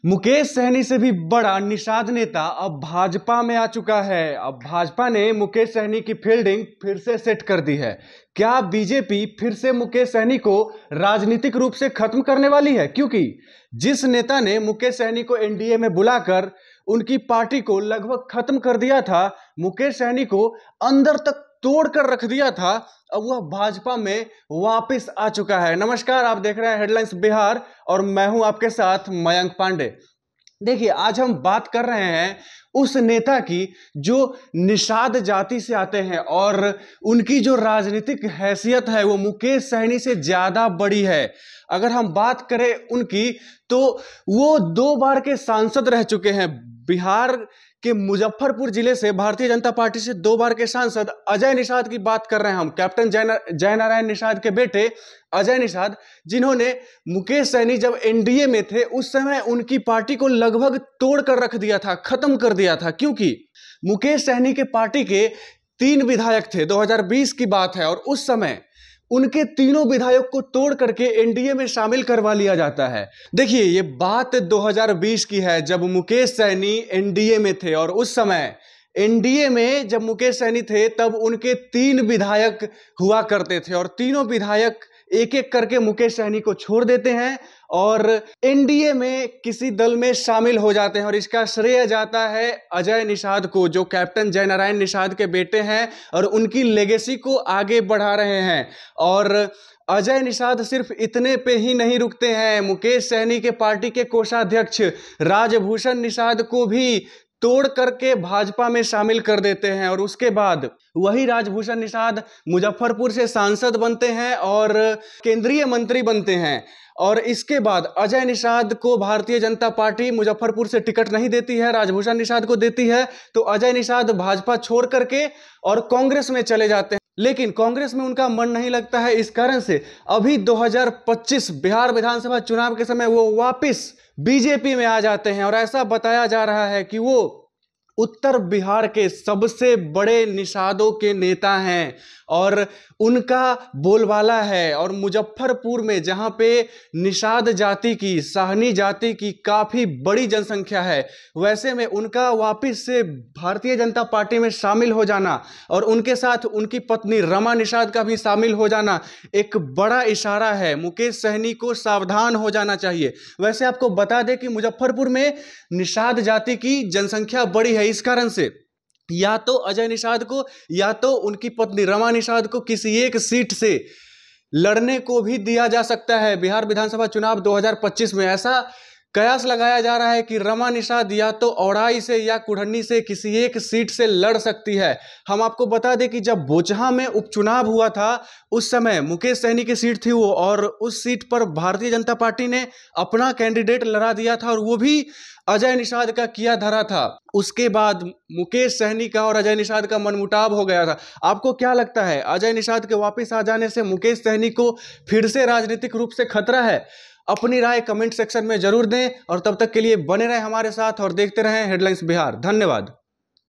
मुकेश सहनी से भी बड़ा निषाद नेता अब भाजपा में आ चुका है। अब भाजपा ने मुकेश सहनी की फील्डिंग फिर से सेट कर दी है। क्या बीजेपी फिर से मुकेश सहनी को राजनीतिक रूप से खत्म करने वाली है? क्योंकि जिस नेता ने मुकेश सहनी को एनडीए में बुलाकर उनकी पार्टी को लगभग खत्म कर दिया था, मुकेश सहनी को अंदर तक तोड़ कर रख दिया था, अब वह भाजपा में वापस आ चुका है। नमस्कार, आप देख रहे हैं हेडलाइंस बिहार और मैं हूं आपके साथ मयंक पांडे। देखिए, आज हम बात कर रहे हैं उस नेता की जो निषाद जाति से आते हैं और उनकी जो राजनीतिक हैसियत है वो मुकेश सहनी से ज्यादा बड़ी है। अगर हम बात करें उनकी, तो वो 2 बार के सांसद रह चुके हैं। बिहार के मुजफ्फरपुर जिले से भारतीय जनता पार्टी से 2 बार के सांसद अजय निषाद की बात कर रहे हैं हम। कैप्टन जयनारायण निषाद के बेटे अजय निषाद, जिन्होंने मुकेश सहनी जब एनडीए में थे उस समय उनकी पार्टी को लगभग तोड़ कर रख दिया था, खत्म कर दिया था। क्योंकि मुकेश सहनी के पार्टी के 3 विधायक थे, 2020 की बात है, और उस समय उनके तीनों विधायक को तोड़ करके एनडीए में शामिल करवा लिया जाता है। देखिए, ये बात 2020 की है जब मुकेश सहनी एनडीए में थे, और उस समय एनडीए में जब मुकेश सहनी थे तब उनके 3 विधायक हुआ करते थे, और तीनों विधायक एक एक करके मुकेश सहनी को छोड़ देते हैं और एनडीए में किसी दल में शामिल हो जाते हैं। और इसका श्रेय जाता है अजय निषाद को, जो कैप्टन जयनारायण निषाद के बेटे हैं और उनकी लेगेसी को आगे बढ़ा रहे हैं। और अजय निषाद सिर्फ इतने पे ही नहीं रुकते हैं, मुकेश सहनी के पार्टी के कोषाध्यक्ष राजभूषण निषाद को भी तोड़ करके भाजपा में शामिल कर देते हैं। और उसके बाद वही राजभूषण निषाद मुजफ्फरपुर से सांसद बनते हैं और केंद्रीय मंत्री बनते हैं। और इसके बाद अजय निषाद को भारतीय जनता पार्टी मुजफ्फरपुर से टिकट नहीं देती है, राजभूषण निषाद को देती है, तो अजय निषाद भाजपा छोड़ करके और कांग्रेस में चले जाते हैं। लेकिन कांग्रेस में उनका मन नहीं लगता है, इस कारण से अभी 2025 बिहार विधानसभा चुनाव के समय वो वापस बीजेपी में आ जाते हैं। और ऐसा बताया जा रहा है कि वो उत्तर बिहार के सबसे बड़े निषादों के नेता हैं और उनका बोलबाला है। और मुजफ्फरपुर में जहां पे निषाद जाति की, साहनी जाति की काफ़ी बड़ी जनसंख्या है, वैसे में उनका वापस से भारतीय जनता पार्टी में शामिल हो जाना और उनके साथ उनकी पत्नी रमा निषाद का भी शामिल हो जाना एक बड़ा इशारा है। मुकेश सहनी को सावधान हो जाना चाहिए। वैसे आपको बता दें कि मुजफ्फरपुर में निषाद जाति की जनसंख्या बड़ी है, इस कारण से या तो अजय निषाद को या तो उनकी पत्नी रमा निषाद को किसी एक सीट से लड़ने को भी दिया जा सकता है बिहार विधानसभा चुनाव 2025 में। ऐसा कयास लगाया जा रहा है कि रमा निषाद या तो औड़ाई से या कुढ़नी से किसी एक सीट से लड़ सकती है। हम आपको बता दें कि जब बोचहा में उपचुनाव हुआ था उस समय मुकेश सहनी की सीट थी वो, और उस सीट पर भारतीय जनता पार्टी ने अपना कैंडिडेट लड़ा दिया था और वो भी अजय निषाद का किया धरा था। उसके बाद मुकेश सहनी का और अजय निषाद का मनमुटाव हो गया था। आपको क्या लगता है, अजय निषाद के वापस आ जाने से मुकेश सहनी को फिर से राजनीतिक रूप से खतरा है? अपनी राय कमेंट सेक्शन में जरूर दें और तब तक के लिए बने रहें हमारे साथ और देखते रहें हेडलाइंस बिहार। धन्यवाद।